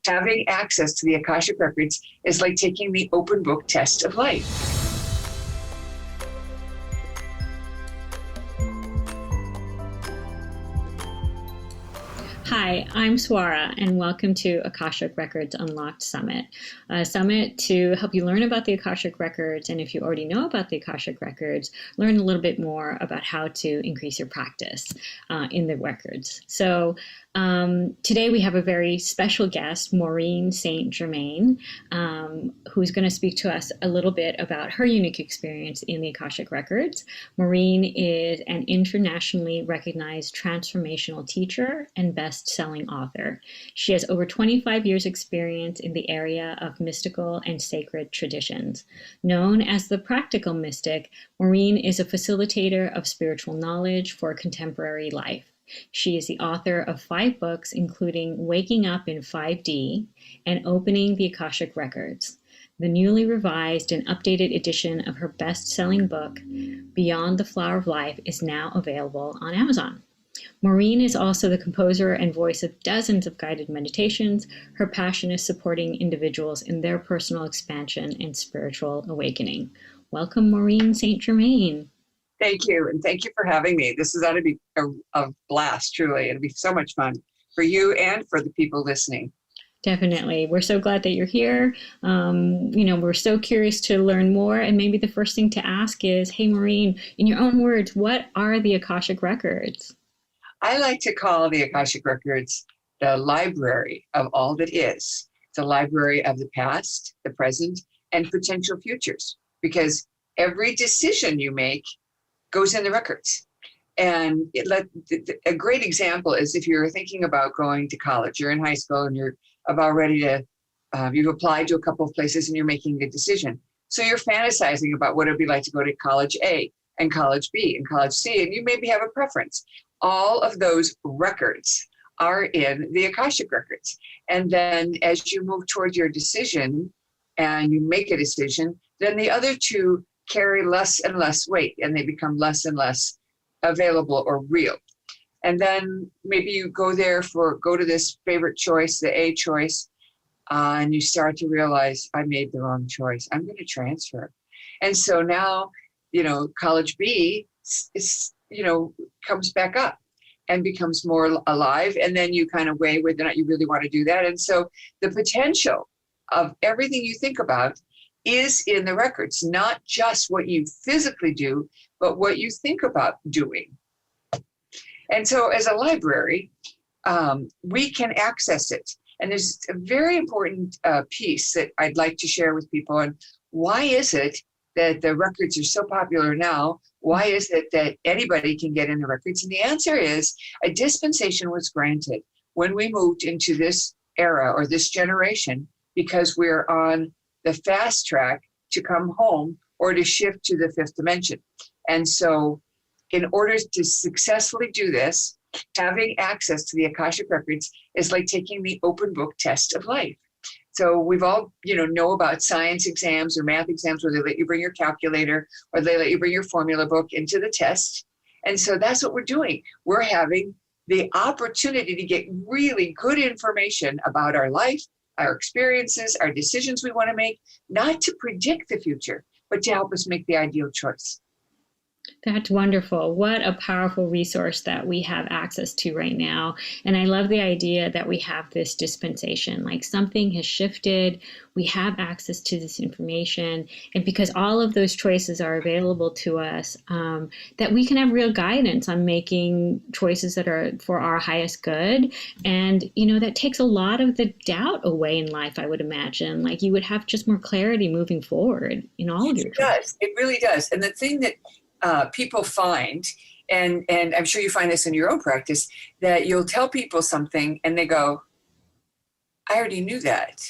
Having access to the Akashic Records is like taking the open book test of life. Hi, I'm Swara, and welcome to Akashic Records Unlocked Summit, a summit to help you learn about the Akashic Records, and if you already know about the Akashic Records, learn a little bit more about how to increase your practice in the records. So today we have a very special guest, MAUREEN St Germain, who's going to speak to us a little bit about her unique experience in the Akashic Records. MAUREEN is an internationally recognized transformational teacher and best-selling author. She has over 25 years experience in the area of mystical and sacred traditions. Known as the practical mystic, MAUREEN is a facilitator of spiritual knowledge for contemporary life. She is the author of 5 books, including Waking Up in 5D and Opening the Akashic Records. The newly revised and updated edition of her best-selling book, Beyond the Flower of Life, is now available on Amazon. MAUREEN is also the composer and voice of dozens of guided meditations. Her passion is supporting individuals in their personal expansion and spiritual awakening. Welcome, MAUREEN St Germain. Thank you, and thank you for having me. This is going to be a blast, truly. It'll be so much fun for you and for the people listening. Definitely. We're so glad that you're here. We're so curious to learn more. And maybe the first thing to ask is, hey, MAUREEN, in your own words, what are the Akashic Records? I like to call the Akashic Records the library of all that is. It's a library of the past, the present, and potential futures, because every decision you make goes in the records. And a great example is if you're thinking about going to college, you're in high school and you're about ready to, you've applied to a couple of places and you're making a decision. So you're fantasizing about what it'd be like to go to college A and college B and college C, and you maybe have a preference. All of those records are in the Akashic Records. And then as you move toward your decision and you make a decision, then the other two carry less and less weight, and they become less and less available or real. And then maybe you go to this favorite choice, the A choice, and you start to realize, I made the wrong choice. I'm going to transfer. And so now, college B comes back up and becomes more alive. And then you kind of weigh whether or not you really want to do that. And so the potential of everything you think about is in the records, not just what you physically do, but what you think about doing. And so as a library, we can access it. And there's a very important piece that I'd like to share with people. And why is it that the records are so popular now? Why is it that anybody can get in the records? And the answer is a dispensation was granted when we moved into this era or this generation, because we're on the fast track to come home or to shift to the 5th dimension. And so in order to successfully do this, having access to the Akashic Records is like taking the open book test of life. So we've all, know about science exams or math exams where they let you bring your calculator or they let you bring your formula book into the test. And so that's what we're doing. We're having the opportunity to get really good information about our life, our experiences, our decisions we want to make, not to predict the future, but to help us make the ideal choice. That's wonderful. What a powerful resource that we have access to right now. And I love the idea that we have this dispensation, like something has shifted. We have access to this information. And because all of those choices are available to us, that we can have real guidance on making choices that are for our highest good. And, that takes a lot of the doubt away in life, I would imagine. Like you would have just more clarity moving forward in all of your choices. It really does. And the thing that people find, and I'm sure you find this in your own practice, that you'll tell people something and they go, I already knew that.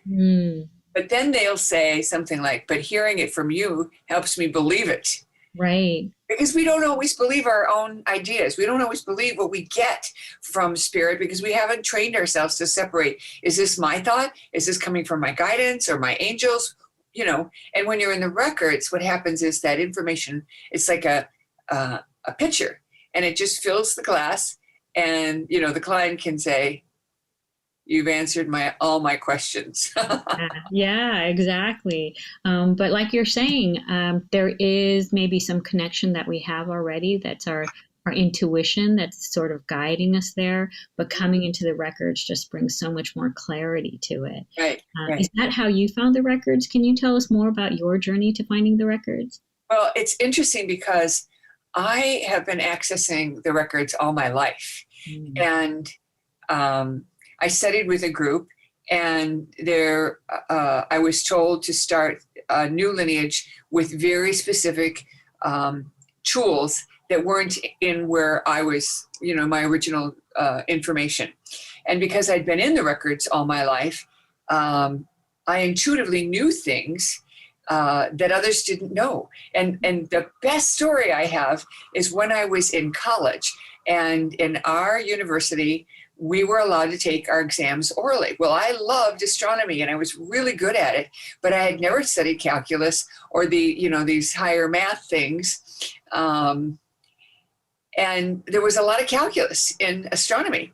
But then they'll say something like, but hearing it from you helps me believe it. Right. Because we don't always believe our own ideas. We don't always believe what we get from spirit because we haven't trained ourselves to separate. Is this my thought? Is this coming from my guidance or my angels? And when you're in the records, what happens is that information, it's like a pitcher, and it just fills the glass. And, the client can say, you've answered all my questions. Yeah, exactly. But like you're saying, there is maybe some connection that we have already. That's our intuition that's sort of guiding us there. But coming into the records just brings so much more clarity to it. Right, Is right. that how you found the records? Can you tell us more about your journey to finding the records? Well, it's interesting because I have been accessing the records all my life. Mm. And I studied with a group, and I was told to start a new lineage with very specific tools that weren't in where I was, my original information. And because I'd been in the records all my life, I intuitively knew things that others didn't know. And the best story I have is when I was in college, and in our university, we were allowed to take our exams orally. Well, I loved astronomy and I was really good at it, but I had never studied calculus or these higher math things. And there was a lot of calculus in astronomy.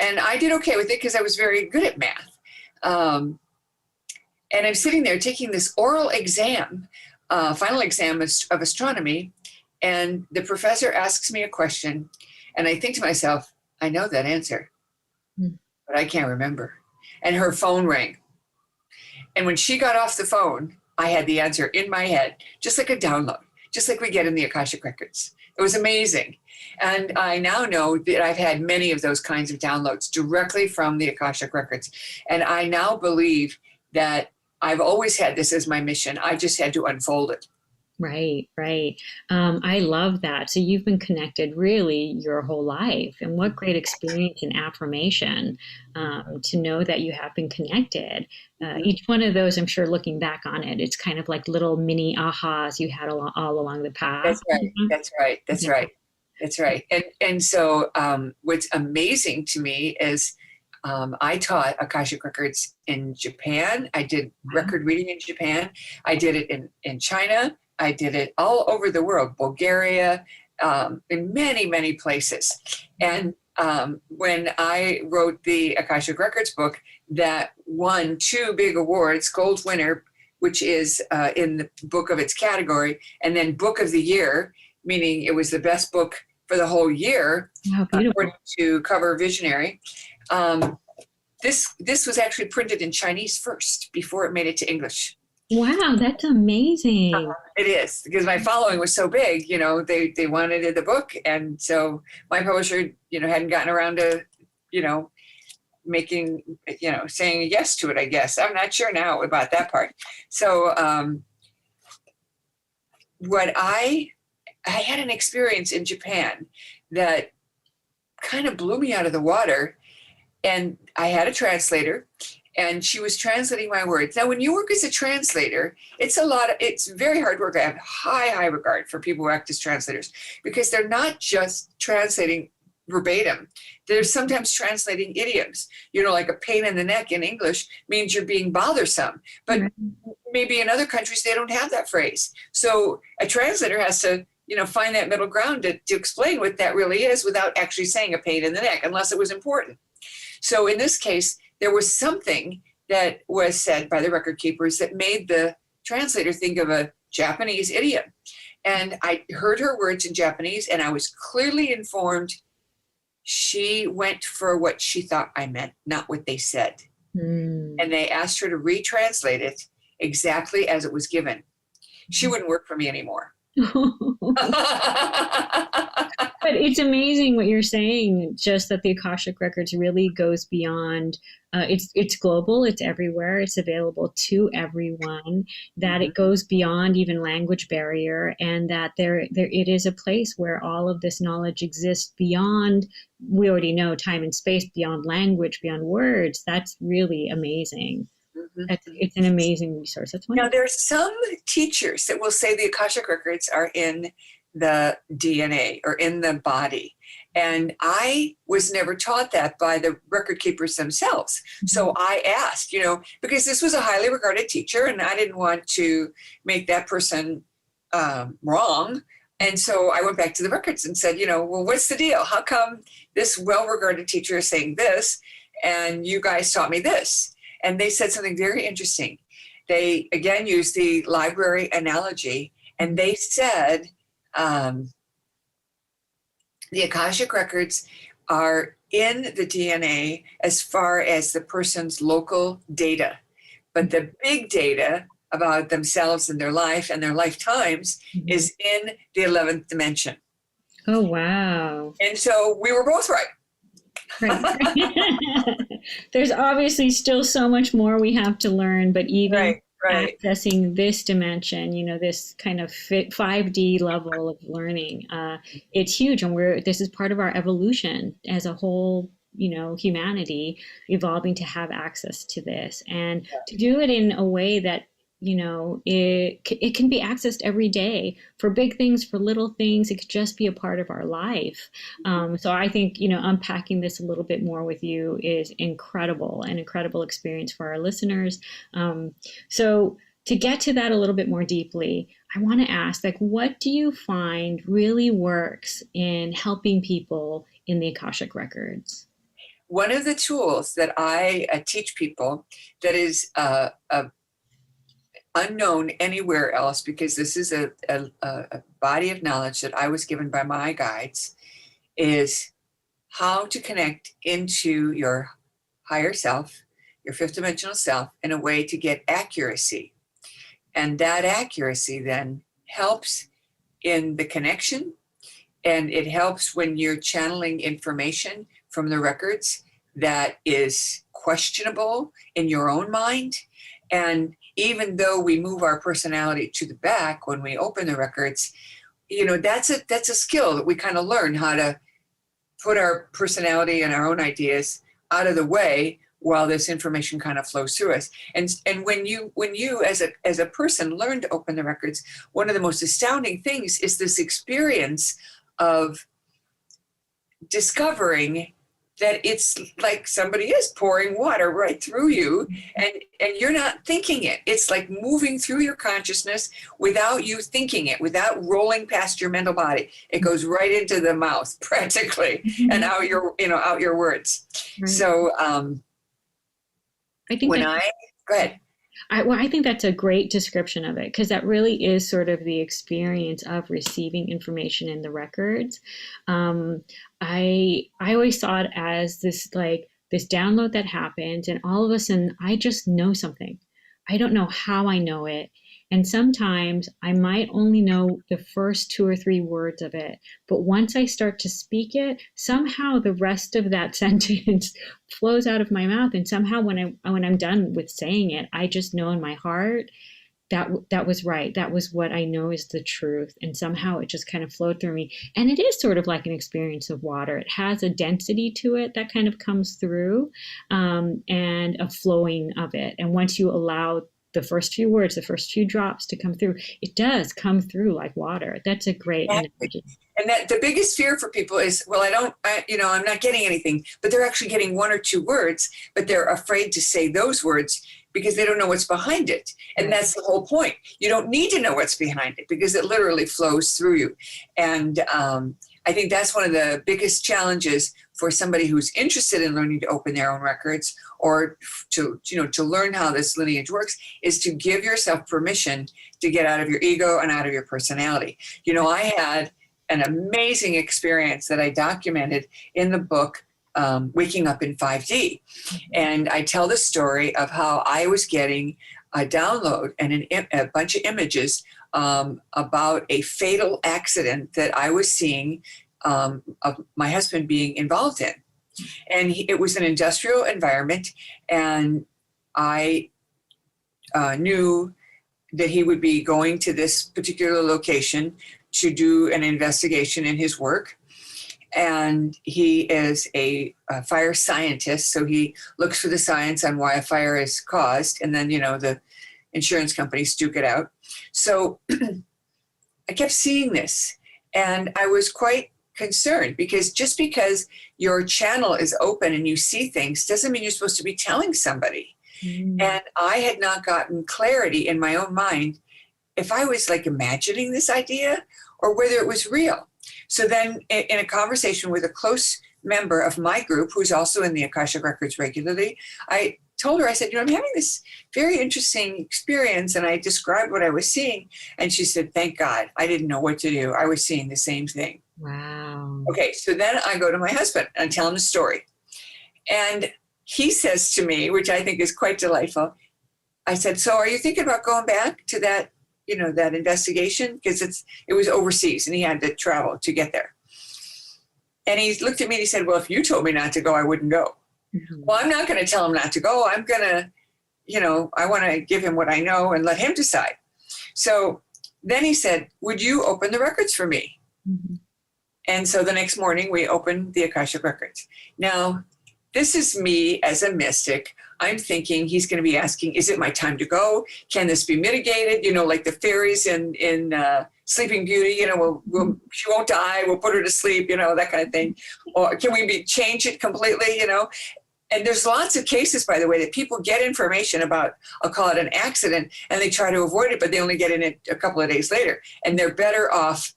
And I did okay with it because I was very good at math. And I'm sitting there taking this oral exam, final exam of astronomy, and the professor asks me a question, and I think to myself, I know that answer, but I can't remember. And her phone rang. And when she got off the phone, I had the answer in my head, just like a download, just like we get in the Akashic Records. It was amazing. And I now know that I've had many of those kinds of downloads directly from the Akashic Records. And I now believe that I've always had this as my mission. I just had to unfold it. Right, right. I love that. So you've been connected really your whole life, and what great experience and affirmation to know that you have been connected. Each one of those, I'm sure, looking back on it, it's kind of like little mini ahas you had all along the path. That's right. That's right. That's right. That's right. And so what's amazing to me is I taught Akashic Records in Japan. I did record reading in Japan. I did it in China. I did it all over the world, Bulgaria, in many, many places. And when I wrote the Akashic Records book that won 2 big awards, Gold Winner, which is in the book of its category, and then Book of the Year, meaning it was the best book for the whole year, according to Cover Visionary. This was actually printed in Chinese first before it made it to English. Wow, that's amazing. It is, because my following was so big, they wanted the book. And so my publisher, hadn't gotten around to, making, saying yes to it, I guess. I'm not sure now about that part. So I had an experience in Japan that kind of blew me out of the water. And I had a translator, and she was translating my words. Now, when you work as a translator, it's very hard work. I have high regard for people who act as translators, because they're not just translating verbatim. They're sometimes translating idioms. Like a pain in the neck in English means you're being bothersome. But maybe in other countries, they don't have that phrase. So a translator has to, find that middle ground to explain what that really is without actually saying a pain in the neck, unless it was important. So in this case, there was something that was said by the record keepers that made the translator think of a Japanese idiom. And I heard her words in Japanese, and I was clearly informed she went for what she thought I meant, not what they said. And they asked her to retranslate it exactly as it was given. She wouldn't work for me anymore. But it's amazing what you're saying, just that the Akashic Records really goes beyond, it's global, it's everywhere, it's available to everyone, that it goes beyond even language barrier, and that there it is a place where all of this knowledge exists beyond, we already know, time and space, beyond language, beyond words. That's really amazing. It's an amazing resource. That's wonderful. Now, there are some teachers that will say the Akashic Records are in the DNA or in the body. And I was never taught that by the record keepers themselves. So I asked, because this was a highly regarded teacher, and I didn't want to make that person wrong. And so I went back to the records and said, well, what's the deal? How come this well-regarded teacher is saying this? and you guys taught me this. And they said something very interesting. They, again, used the library analogy, and they said the Akashic Records are in the DNA as far as the person's local data. But the big data about themselves and their life and their lifetimes is in the 11th dimension. Oh, wow. And so we were both right. Right. There's obviously still so much more we have to learn, but even accessing this dimension, you know, this kind of 5D level of learning, it's huge. And this is part of our evolution as a whole, you know, humanity evolving to have access to this and to do it in a way that, you know, it can be accessed every day for big things, for little things. It could just be a part of our life. So I think, you know, unpacking this a little bit more with you is incredible, an incredible experience for our listeners. So to get to that a little bit more deeply, I want to ask, like, what do you find really works in helping people in the Akashic Records? One of the tools that I teach people that is unknown anywhere else, because this is a body of knowledge that I was given by my guides, is how to connect into your higher self, your fifth dimensional self, in a way to get accuracy. And that accuracy then helps in the connection, and it helps when you're channeling information from the records that is questionable in your own mind. And even though we move our personality to the back when we open the records, you know, that's a skill that we kind of learn, how to put our personality and our own ideas out of the way while this information kind of flows through us. And when you as a person learn to open the records, one of the most astounding things is this experience of discovering that it's like somebody is pouring water right through you, and you're not thinking it. It's like moving through your consciousness without you thinking it, without rolling past your mental body. It goes right into the mouth practically, and out your words. Right. So I think go ahead. I think that's a great description of it, because that really is sort of the experience of receiving information in the records. I always saw it as this download that happens, and all of a sudden I just know something. I don't know how I know it. And sometimes I might only know the first 2 or 3 words of it. But once I start to speak it, somehow the rest of that sentence flows out of my mouth. And somehow when I'm done with saying it, I just know in my heart that was right. That was what I know is the truth. And somehow it just kind of flowed through me. And it is sort of like an experience of water. It has a density to it that kind of comes through, and a flowing of it. And once you allow the first few words, the first few drops to come through, it does come through like water. That's a great analogy. And that the biggest fear for people is, well, I'm not getting anything, but they're actually getting 1 or 2 words, but they're afraid to say those words because they don't know what's behind it. And that's the whole point. You don't need to know what's behind it because it literally flows through you. And I think that's one of the biggest challenges for somebody who's interested in learning to open their own records, or to learn how this lineage works, is to give yourself permission to get out of your ego and out of your personality. You know, I had an amazing experience that I documented in the book, Waking Up in 5D. And I tell the story of how I was getting a download and a bunch of images about a fatal accident that I was seeing of my husband being involved in. And it was an industrial environment, and I knew that he would be going to this particular location to do an investigation in his work. And he is a fire scientist, so he looks for the science on why a fire is caused, and then, the insurance companies duke it out. So I kept seeing this, and I was quite concerned, because just because your channel is open and you see things doesn't mean you're supposed to be telling somebody. And I had not gotten clarity in my own mind if I was like imagining this idea or whether it was real. So then in a conversation with a close member of my group, who's also in the Akashic Records regularly, I told her, I said, I'm having this very interesting experience, and I described what I was seeing. And she said, thank God, I didn't know what to do. I was seeing the same thing. Wow. Okay, so then I go to my husband and tell him the story. And he says to me, which I think is quite delightful, I said, so are you thinking about going back to that, that investigation? Because it was overseas and he had to travel to get there. And he looked at me and he said, well, if you told me not to go, I wouldn't go. Mm-hmm. Well, I'm not going to tell him not to go. I'm going to, I want to give him what I know and let him decide. So then he said, would you open the records for me? Mm-hmm. And so the next morning we opened the Akashic Records. Now, this is me as a mystic. I'm thinking he's going to be asking, is it my time to go? Can this be mitigated? Like the fairies in Sleeping Beauty, she won't die. We'll put her to sleep, that kind of thing. Or can we change it completely, And there's lots of cases, by the way, that people get information about, I'll call it an accident, and they try to avoid it, but they only get in it a couple of days later. And they're better off,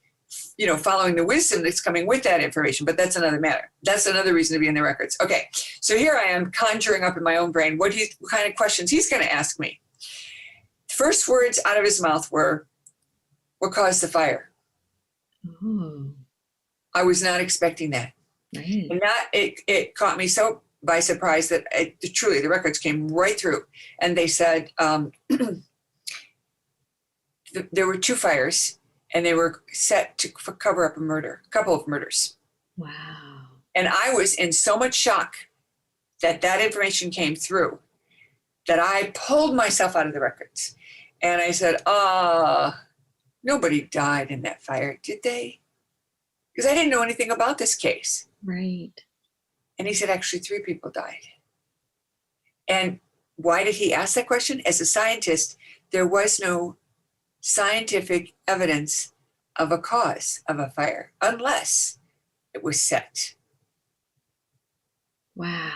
following the wisdom that's coming with that information. But that's another matter. That's another reason to be in the records. Okay, so here I am conjuring up in my own brain what kind of questions he's going to ask me. First words out of his mouth were, what caused the fire? Oh. I was not expecting that. Right. And it caught me so by surprise that truly the records came right through. And they said there were 2 fires, and they were set to cover up a couple of murders. Wow. And I was in so much shock that information came through that I pulled myself out of the records. And I said, nobody died in that fire, did they? Because I didn't know anything about this case. Right. And he said, actually, 3 people died. And why did he ask that question? As a scientist, there was no scientific evidence of a cause of a fire unless it was set. Wow.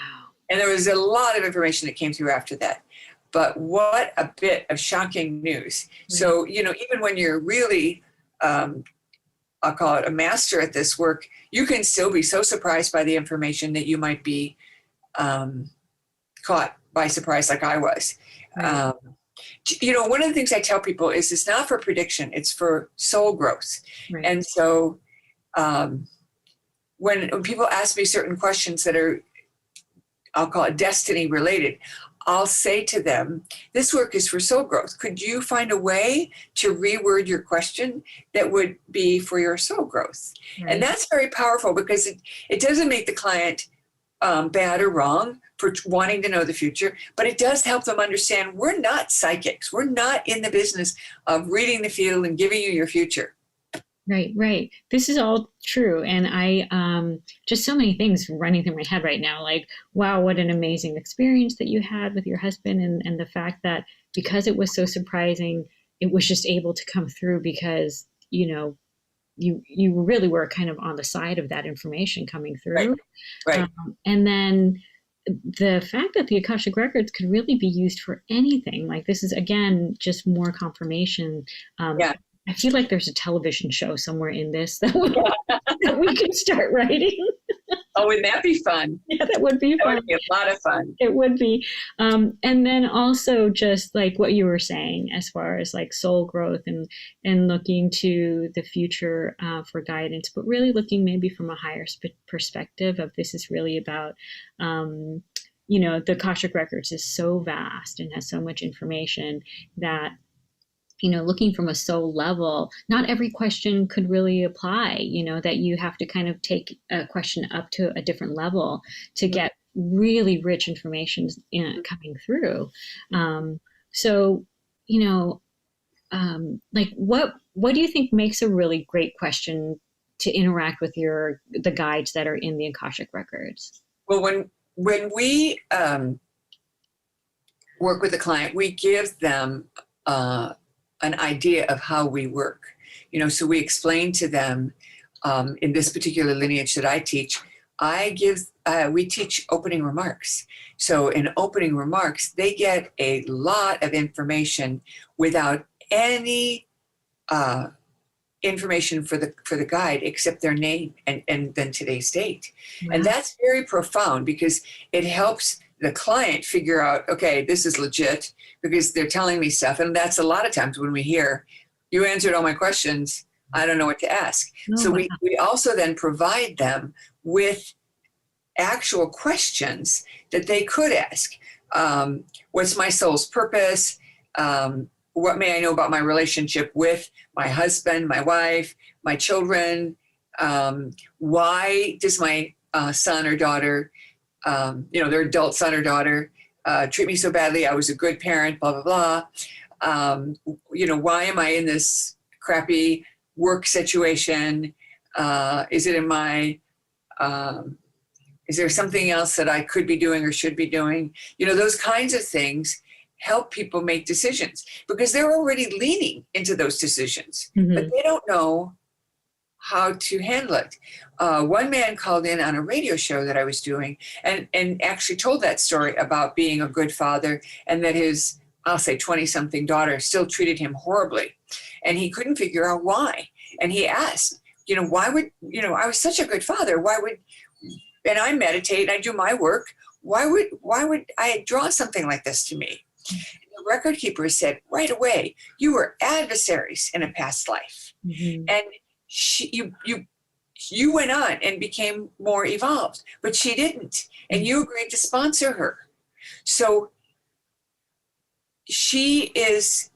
And there was a lot of information that came through after that. But what a bit of shocking news. Right. So, even when you're really, I'll call it a master at this work, you can still be so surprised by the information that you might be caught by surprise like I was. Right. One of the things I tell people is it's not for prediction, it's for soul growth. Right. And so when people ask me certain questions that are, I'll call it destiny related, I'll say to them, this work is for soul growth. Could you find a way to reword your question that would be for your soul growth? Right. And that's very powerful because it doesn't make the client bad or wrong for wanting to know the future, but it does help them understand we're not psychics. We're not in the business of reading the field and giving you your future. Right. This is all true. And I just so many things running through my head right now, like, wow, what an amazing experience that you had with your husband. And the fact that because it was so surprising, it was just able to come through because, you really were kind of on the side of that information coming through. Right. And then the fact that the Akashic Records could really be used for anything, like this is, again, just more confirmation. Yeah. I feel like there's a television show somewhere in this that we could start writing. Oh, wouldn't that be fun? Yeah, that would be fun. That would be a lot of fun. It would be. And then also just like what you were saying, as far as like soul growth and looking to the future for guidance, but really looking maybe from a higher perspective of this is really about, the Akashic Records is so vast and has so much information that, looking from a soul level, not every question could really apply, that you have to kind of take a question up to a different level to get really rich information coming through. Like what do you think makes a really great question to interact with the guides that are in the Akashic Records? Well, when we work with a client, we give them an idea of how we work, so we explain to them in this particular lineage that I teach, we teach opening remarks. So in opening remarks, they get a lot of information without any information for the guide except their name and then today's date. Wow. And that's very profound because it helps the client figure out, okay, this is legit because they're telling me stuff. And that's a lot of times when we hear, you answered all my questions, I don't know what to ask. Oh, So wow. we also then provide them with actual questions that they could ask. What's my soul's purpose? What may I know about my relationship with my husband, my wife, my children? Why does my son or daughter, their adult son or daughter, treat me so badly? I was a good parent, blah, blah, blah. Why am I in this crappy work situation? Is it in my, is there something else that I could be doing or should be doing? Those kinds of things help people make decisions because they're already leaning into those decisions, but they don't know how to handle it. One man called in on a radio show that I was doing and actually told that story about being a good father and that his, I'll say 20-something daughter still treated him horribly. And he couldn't figure out why. And he asked, why would, I was such a good father. Why would, and I meditate, I do my work. Why would I draw something like this to me? The record keeper said right away, you were adversaries in a past life. And you went on and became more evolved, but she didn't. And you agreed to sponsor her. So she is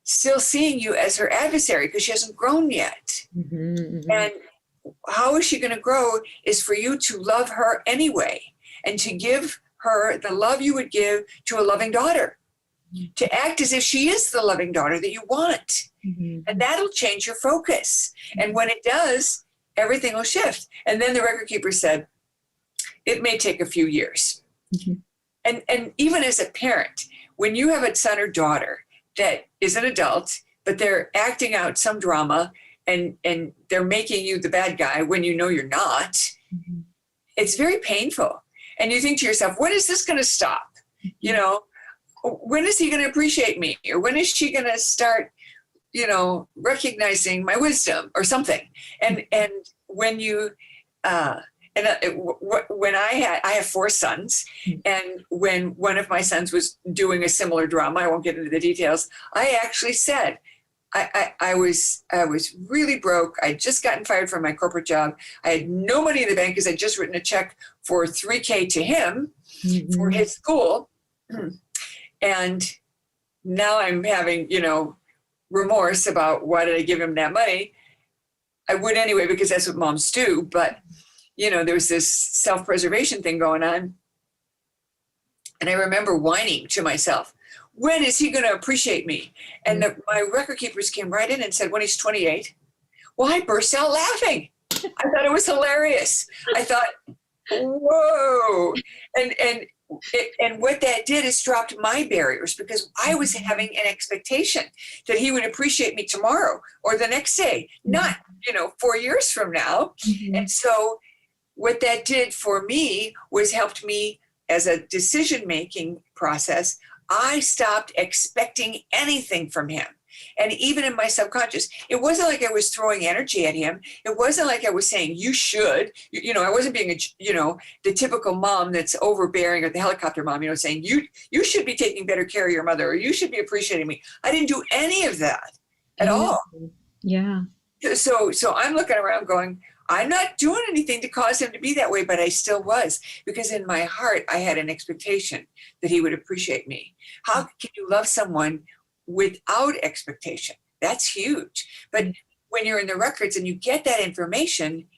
still seeing you as her adversary because she hasn't grown yet. And how is she going to grow is for you to love her anyway and to give her the love you would give to a loving daughter, to act as if she is the loving daughter that you want. And that'll change your focus. And when it does, everything will shift. And then the record keeper said, it may take a few years. And even as a parent, when you have a son or daughter that is an adult, but they're acting out some drama and they're making you the bad guy when you know you're not, it's very painful. And you think to yourself, when is this going to stop? When is he going to appreciate me? Or when is she going to start, recognizing my wisdom or something? And when you, when I have 4 sons, and when one of my sons was doing a similar drama, I won't get into the details, I actually said, I was really broke. I'd just gotten fired from my corporate job. I had no money in the bank because I'd just written a check for $3,000 to him for his school. And now I'm having, remorse about why did I give him that money? I would anyway, because that's what moms do. But, there was this self-preservation thing going on. And I remember whining to myself, when is he going to appreciate me? And my record keepers came right in and said, when he's 28. Well, I burst out laughing. I thought it was hilarious. I thought, whoa. And what that did is dropped my barriers because I was having an expectation that he would appreciate me tomorrow or the next day, not, 4 years from now. And so what that did for me was helped me as a decision-making process. I stopped expecting anything from him. And even in my subconscious, it wasn't like I was throwing energy at him. It wasn't like I was saying, you should, I wasn't being, the typical mom that's overbearing or the helicopter mom, saying, you should be taking better care of your mother or you should be appreciating me. I didn't do any of that at all. Yeah. So I'm looking around going, I'm not doing anything to cause him to be that way, but I still was, because in my heart, I had an expectation that he would appreciate me. How can you love someone without expectation? That's huge. But when you're in the records and you get that information,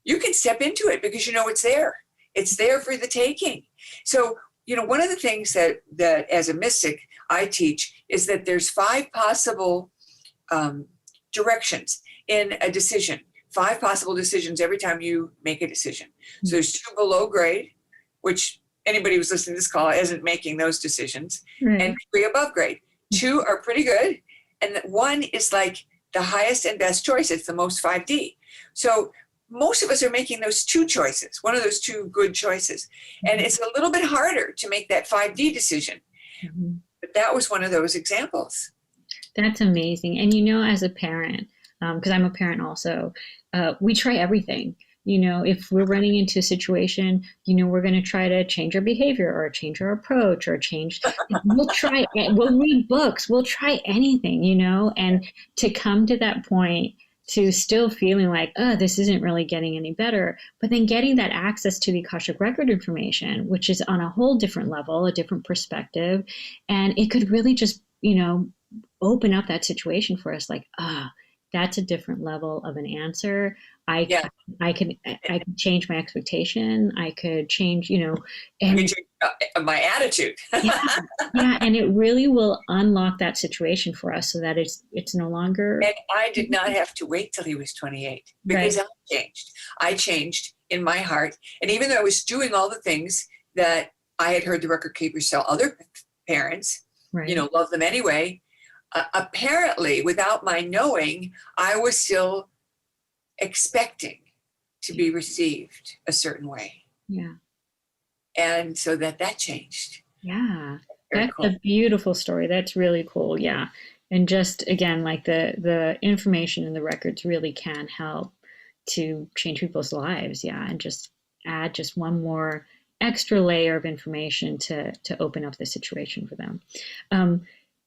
you can step into it because it's there. It's there for the taking. So, one of the things that as a mystic I teach is that there's 5 possible directions in a decision. 5 possible decisions every time you make a decision. So there's 2 below grade, which anybody who's listening to this call isn't making those decisions, and 3 above grade. 2 are pretty good, and 1 is like the highest and best choice. It's the most 5D. So most of us are making those 2 choices, one of those 2 good choices. And it's a little bit harder to make that 5D decision. But that was one of those examples. That's amazing. And as a parent, because I'm a parent also, we try everything. If we're running into a situation, we're going to try to change our behavior or change our approach or we'll read books, we'll try anything, and to come to that point to still feeling like, oh, this isn't really getting any better, but then getting that access to the Akashic Record information, which is on a whole different level, a different perspective. And it could really just, open up that situation for us, like, that's a different level of an answer. Yeah. I can change my expectation. I could change, and change my attitude. yeah, and it really will unlock that situation for us so that it's no longer. And I did not have to wait till he was 28 because Right. I changed in my heart. And even though I was doing all the things that I had heard the record keepers tell other parents, Right. Love them anyway. Apparently, without my knowing, I was still expecting to be received a certain way. Yeah. And so that changed. Yeah. Very That's cool. a beautiful story. That's really cool. Yeah. And just again, like the information in the records really can help to change people's lives. Yeah. And just add just one more extra layer of information to open up the situation for them.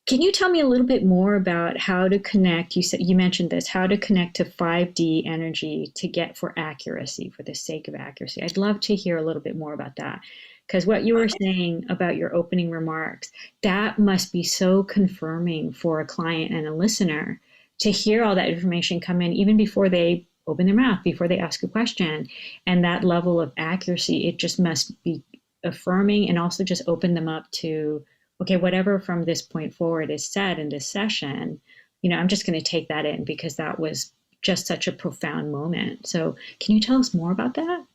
Can you tell me a little bit more about how to connect? You mentioned this, how to connect to 5D energy to get for accuracy, for the sake of accuracy. I'd love to hear a little bit more about that, because what you were saying about your opening remarks, that must be so confirming for a client and a listener to hear all that information come in even before they open their mouth, before they ask a question. And that level of accuracy, it just must be affirming and also just open them up to, okay, whatever from this point forward is said in this session, I'm just going to take that in because that was just such a profound moment. So can you tell us more about that?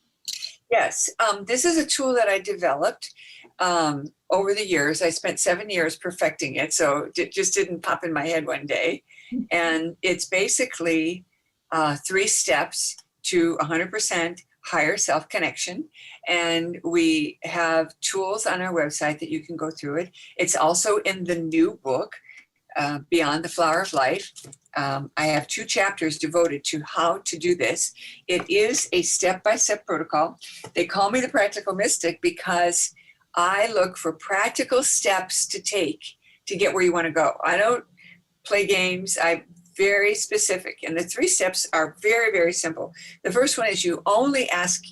Yes. This is a tool that I developed over the years. I spent 7 years perfecting it, so it just didn't pop in my head one day. And it's basically 3 steps to 100% higher self-connection. And we have tools on our website that you can go through it. It's also in the new book, Beyond the Flower of Life. I have 2 chapters devoted to how to do this. It is a step-by-step protocol. They call me the practical mystic because I look for practical steps to take to get where you want to go. I don't play games. I'm very specific. And the 3 steps are very, very simple. The first one is you only ask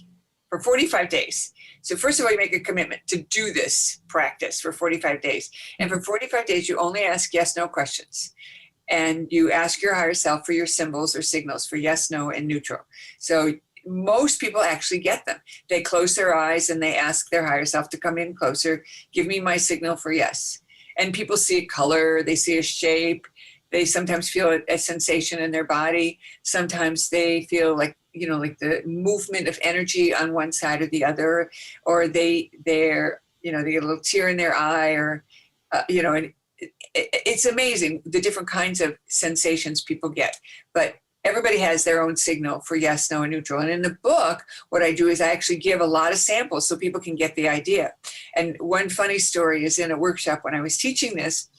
for 45 days. So first of all, you make a commitment to do this practice for 45 days. And for 45 days, you only ask yes, no questions. And you ask your higher self for your symbols or signals for yes, no, and neutral. So most people actually get them. They close their eyes and they ask their higher self to come in closer, give me my signal for yes. And people see a color, they see a shape, they sometimes feel a sensation in their body. Sometimes they feel like, like the movement of energy on one side or the other, or they get a little tear in their eye, or, and it's amazing the different kinds of sensations people get. But everybody has their own signal for yes, no, and neutral. And in the book, what I do is I actually give a lot of samples so people can get the idea. And one funny story is in a workshop when I was teaching this,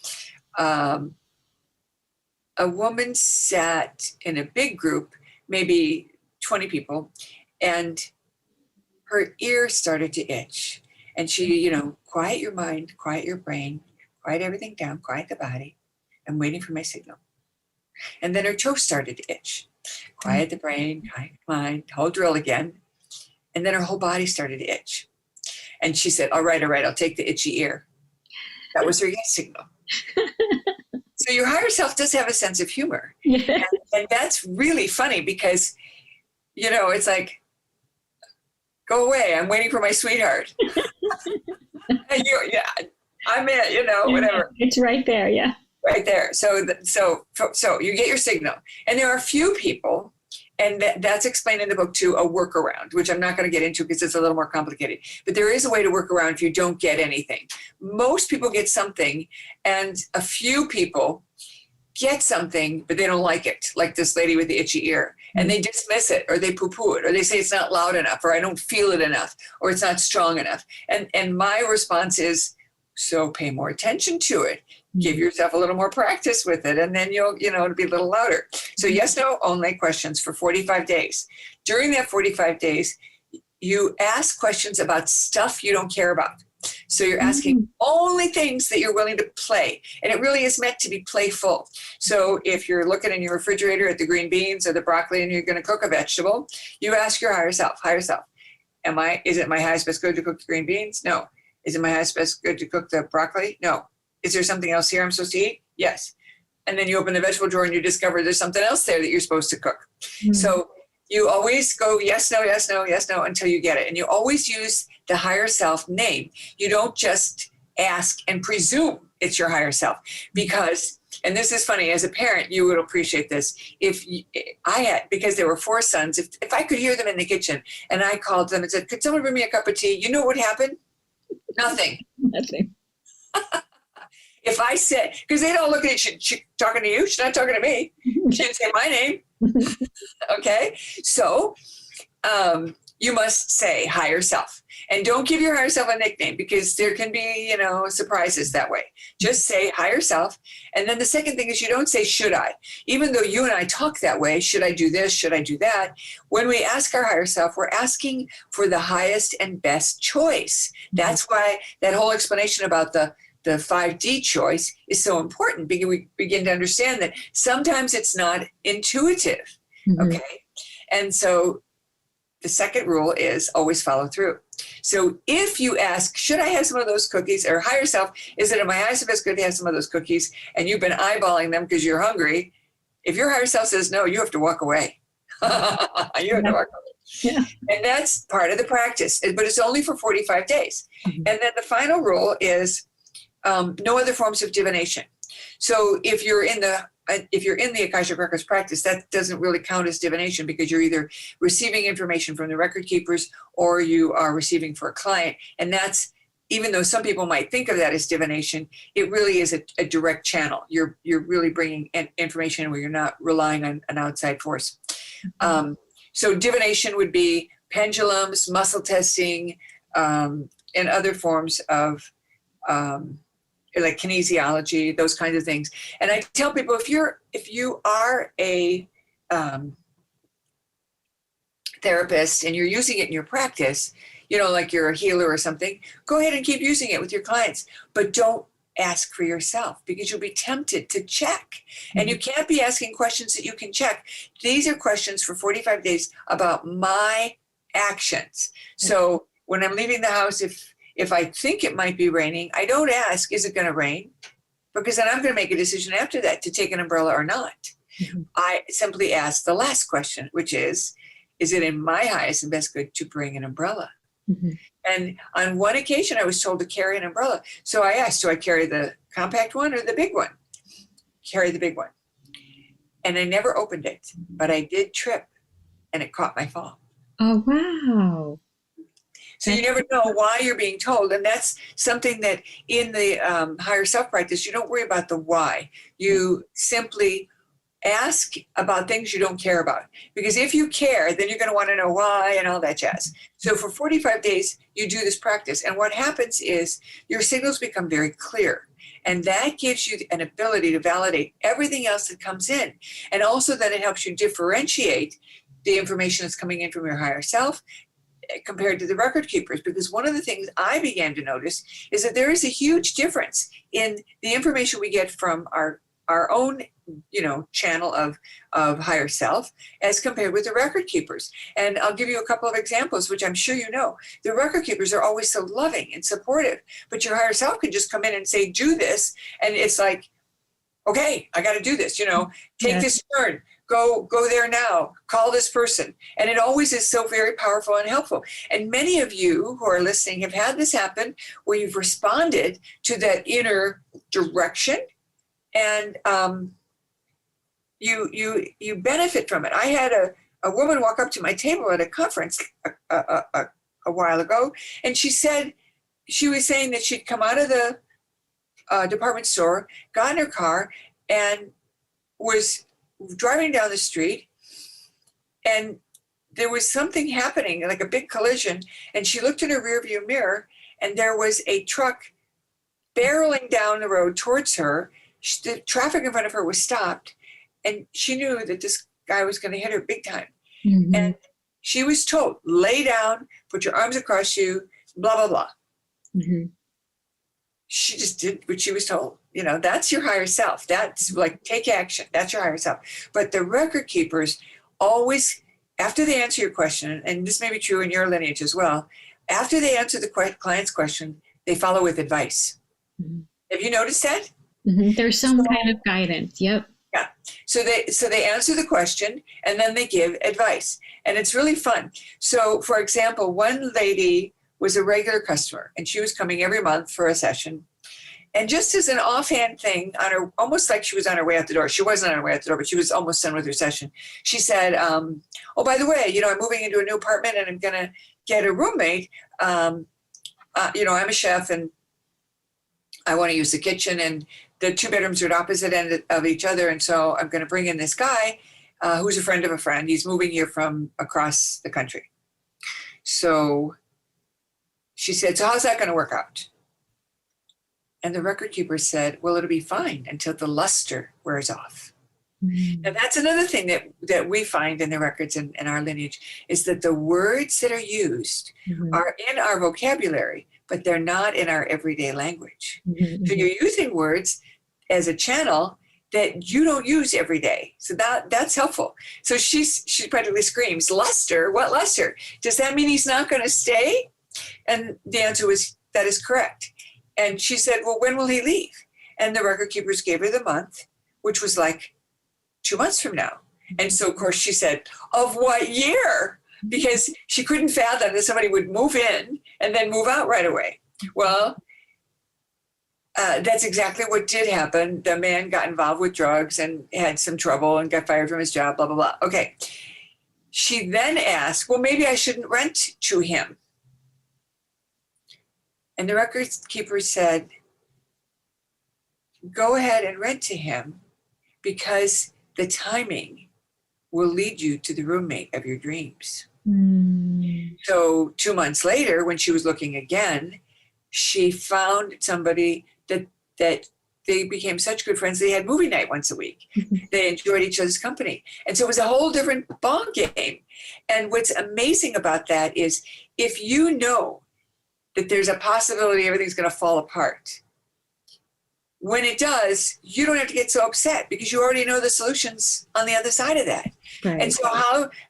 a woman sat in a big group, maybe 20 people, and her ear started to itch. And she, quiet your mind, quiet your brain, quiet everything down, quiet the body. I'm waiting for my signal. And then her toe started to itch. Quiet the brain, quiet the mind, whole drill again. And then her whole body started to itch. And she said, all right, I'll take the itchy ear. That was her yes signal. So your higher self does have a sense of humor. Yeah. And that's really funny because, it's like, go away, I'm waiting for my sweetheart. And I'm in, whatever. It's right there, yeah. Right there. So you get your signal. And there are a few people, and that's explained in the book too, a workaround, which I'm not going to get into because it's a little more complicated. But there is a way to work around if you don't get anything. Most people get something, and a few people get something, but they don't like it, like this lady with the itchy ear. And they dismiss it, or they poo-poo it, or they say it's not loud enough, or I don't feel it enough, or it's not strong enough. And my response is, So pay more attention to it. Give yourself a little more practice with it, and then it'll be a little louder. So yes, no, only questions for 45 days. During that 45 days, you ask questions about stuff you don't care about. So you're asking only things that you're willing to play. And it really is meant to be playful. So if you're looking in your refrigerator at the green beans or the broccoli and you're going to cook a vegetable, you ask your higher self, is it my highest best good to cook the green beans? No. Is it my highest best good to cook the broccoli? No. Is there something else here I'm supposed to eat? Yes. And then you open the vegetable drawer and you discover there's something else there that you're supposed to cook. So you always go yes, no, yes, no, yes, no, until you get it. And you always use the higher self name. You don't just ask and presume it's your higher self, because, and this is funny, as a parent, you would appreciate this. Because there were 4 sons, if I could hear them in the kitchen and I called them and said, could someone bring me a cup of tea? You know what would happen? Nothing. If I said, because they don't look at you, she talking to you, she's not talking to me. She didn't say my name. Okay, so you must say higher self, and don't give your higher self a nickname, because there can be surprises that way. Just say higher self. And then the second thing is, you don't say should I, even though you and I talk that way. Should I do this? Should I do that? When we ask our higher self, we're asking for the highest and best choice. That's why that whole explanation about the 5D choice is so important, because we begin to understand that sometimes it's not intuitive. Okay. And so the second rule is always follow through. So if you ask, should I have some of those cookies, or higher self, is it in my highest and best good to have some of those cookies, and you've been eyeballing them because you're hungry, if your higher self says no, you have to walk away. You have to walk away. Yeah. And that's part of the practice, but it's only for 45 days. And then the final rule is no other forms of divination. So if you're in the Akashic Records practice, that doesn't really count as divination, because you're either receiving information from the record keepers or you are receiving for a client. And that's, even though some people might think of that as divination, it really is a direct channel. You're really bringing information where you're not relying on an outside force. So divination would be pendulums, muscle testing, and other forms of like kinesiology, those kinds of things. And I tell people, if you are a therapist and you're using it in your practice, like you're a healer or something, go ahead and keep using it with your clients, but don't ask for yourself, because you'll be tempted to check. And you can't be asking questions that you can check. These are questions for 45 days about my actions. So when I'm leaving the house, if I think it might be raining, I don't ask, is it going to rain? Because then I'm going to make a decision after that to take an umbrella or not. I simply ask the last question, which is it in my highest and best good to bring an umbrella? And on one occasion, I was told to carry an umbrella. So I asked, do I carry the compact one or the big one? Carry the big one. And I never opened it, but I did trip, and it caught my fall. Oh, wow. So you never know why you're being told. And that's something that in the higher self practice, you don't worry about the why. You simply ask about things you don't care about. Because if you care, then you're going to want to know why and all that jazz. So for 45 days, you do this practice. And what happens is your signals become very clear. And that gives you an ability to validate everything else that comes in. And also that it helps you differentiate the information that's coming in from your higher self compared to the record keepers. Because one of the things I began to notice is that there is a huge difference in the information we get from our own channel of higher self as compared with the record keepers. And I'll give you a couple of examples, which I'm sure you know. The record keepers are always so loving and supportive, but your higher self can just come in and say, do this. And it's like, okay, I got to do this, take this turn. Go there now, call this person. And it always is so very powerful and helpful. And many of you who are listening have had this happen, where you've responded to that inner direction, and you benefit from it. I had a woman walk up to my table at a conference a while ago, and she was saying that she'd come out of the department store, got in her car, and was driving down the street, and there was something happening, like a big collision, and she looked in her rearview mirror, and there was a truck barreling down the road towards her. The traffic in front of her was stopped, and she knew that this guy was going to hit her big time. Mm-hmm. And she was told, lay down, put your arms across you, blah, blah, blah. Mm-hmm. She just did what she was told. You know, that's your higher self. That's like, take action. That's your higher self. But the record keepers always, after they answer your question, and this may be true in your lineage as well, after they answer the client's question, they follow with advice. Mm-hmm. Have you noticed that? Mm-hmm. There's some kind of guidance. Yep. Yeah. So they answer the question and then they give advice. And it's really fun. So for example, one lady was a regular customer and she was coming every month for a session. And just as an offhand thing, on her, almost like she was on her way out the door. She wasn't on her way out the door, but she was almost done with her session. She said, oh, by the way, I'm moving into a new apartment and I'm going to get a roommate. I'm a chef and I want to use the kitchen, and the 2 bedrooms are at opposite ends of each other. And so I'm going to bring in this guy who's a friend of a friend. He's moving here from across the country. So she said, so how's that going to work out? And the record keeper said, well, it'll be fine until the luster wears off. Mm-hmm. And that's another thing that we find in the records in our lineage, is that the words that are used mm-hmm. are in our vocabulary, but they're not in our everyday language. Mm-hmm. So you're using words as a channel that you don't use every day. So that's helpful. So she practically screams, luster? What luster? Does that mean he's not going to stay? And the answer was, that is correct. And she said, well, when will he leave? And the record keepers gave her the month, which was like 2 months from now. And so, of course, she said, of what year? Because she couldn't fathom that somebody would move in and then move out right away. Well, that's exactly what did happen. The man got involved with drugs and had some trouble and got fired from his job, blah, blah, blah. Okay. She then asked, well, maybe I shouldn't rent to him. And the record keeper said, go ahead and rent to him, because the timing will lead you to the roommate of your dreams. Mm. So 2 months later, when she was looking again, she found somebody that they became such good friends. They had movie night once a week. They enjoyed each other's company. And so it was a whole different ball game. And what's amazing about that is, if you know that there's a possibility everything's going to fall apart, when it does, you don't have to get so upset, because you already know the solutions on the other side of that. Right. And so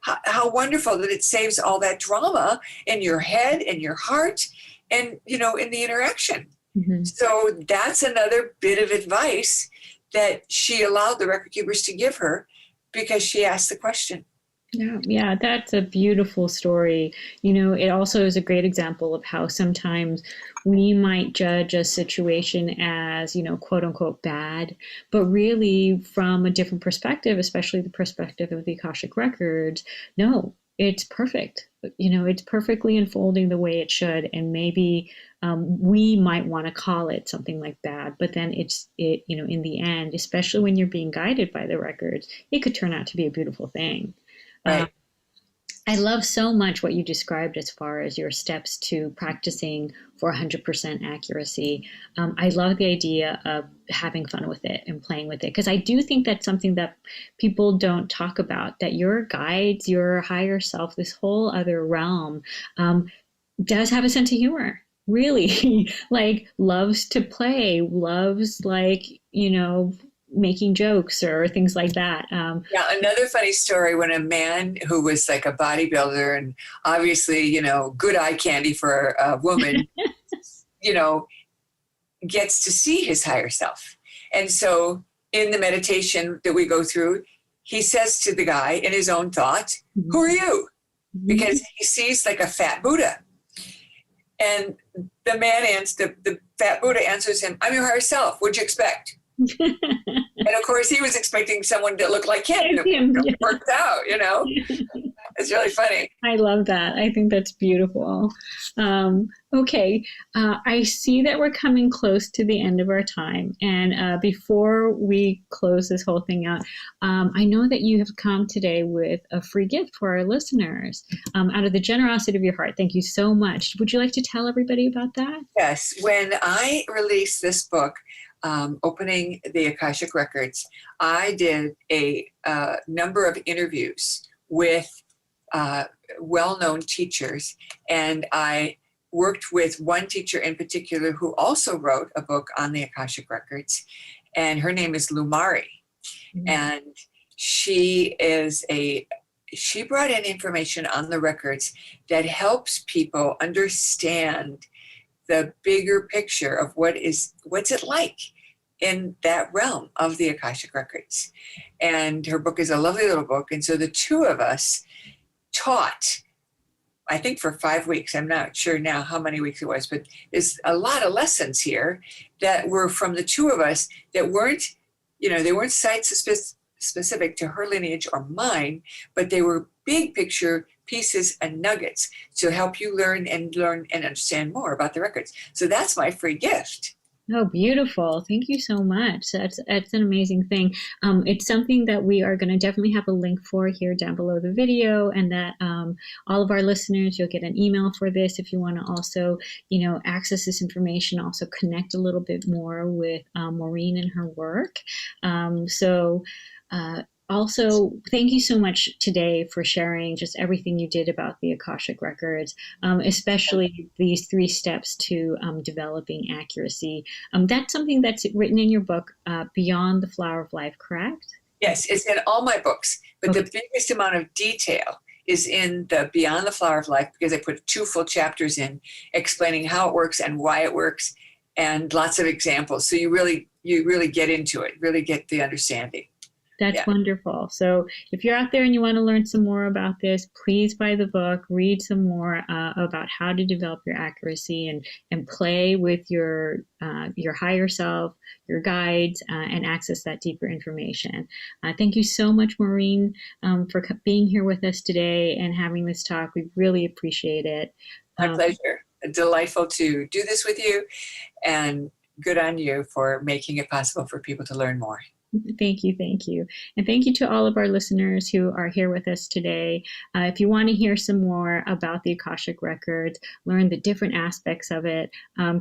how wonderful that it saves all that drama in your head and your heart and, in the interaction. Mm-hmm. So that's another bit of advice that she allowed the record keepers to give her, because she asked the question. Yeah, that's a beautiful story. It also is a great example of how sometimes we might judge a situation as, quote unquote bad, but really from a different perspective, especially the perspective of the Akashic Records, no, it's perfect. It's perfectly unfolding the way it should. And maybe we might want to call it something like bad, but then in the end, especially when you're being guided by the records, it could turn out to be a beautiful thing. Right. I love so much what you described as far as your steps to practicing for 100% accuracy. I love the idea of having fun with it and playing with it, because I do think that's something that people don't talk about, that your guides, your higher self, this whole other realm, does have a sense of humor. Really, loves to play, loves making jokes or things like that. Another funny story, when a man who was like a bodybuilder and obviously, good eye candy for a woman, gets to see his higher self. And so in the meditation that we go through, he says to the guy in his own thought, mm-hmm. who are you? Mm-hmm. Because he sees like a fat Buddha. And the man the fat Buddha answers him, I'm your higher self. What'd you expect? And of course, he was expecting someone that looked like him. It worked out, It's really funny. I love that. I think that's beautiful. Okay, I see that we're coming close to the end of our time. And before we close this whole thing out, I know that you have come today with a free gift for our listeners. Out of the generosity of your heart, thank you so much. Would you like to tell everybody about that? Yes, when I released this book, Opening the Akashic Records, I did a number of interviews with well-known teachers, and I worked with one teacher in particular who also wrote a book on the Akashic Records, and her name is Lumari. Mm-hmm. And she brought in information on the records that helps people understand the bigger picture of what's it like in that realm of the Akashic Records. And her book is a lovely little book. And so the two of us taught, I think for 5 weeks, I'm not sure now how many weeks it was, but there's a lot of lessons here that were from the two of us that weren't, they weren't site specific to her lineage or mine, but they were big picture pieces and nuggets to help you learn and understand more about the records. So that's my free gift. Oh, beautiful. Thank you so much. That's an amazing thing. It's something that we are going to definitely have a link for here down below the video, and that all of our listeners, you'll get an email for this if you want to also, access this information, also connect a little bit more with Maureen and her work. Also, thank you so much today for sharing just everything you did about the Akashic Records, especially these 3 steps to developing accuracy. That's something that's written in your book, Beyond the Flower of Life, correct? Yes, it's in all my books, but the biggest amount of detail is in the Beyond the Flower of Life, because I put 2 full chapters in explaining how it works and why it works, and lots of examples. So you really get into it, really get the understanding. That's wonderful. So if you're out there and you want to learn some more about this, please buy the book, read some more about how to develop your accuracy and play with your higher self, your guides, and access that deeper information. Thank you so much, Maureen, for being here with us today and having this talk. We really appreciate it. My pleasure. Delightful to do this with you, and good on you for making it possible for people to learn more. Thank you. And thank you to all of our listeners who are here with us today. If you want to hear some more about the Akashic Records, learn the different aspects of it,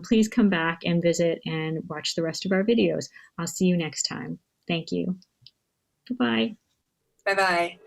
please come back and visit and watch the rest of our videos. I'll see you next time. Thank you. Bye-bye. Bye-bye.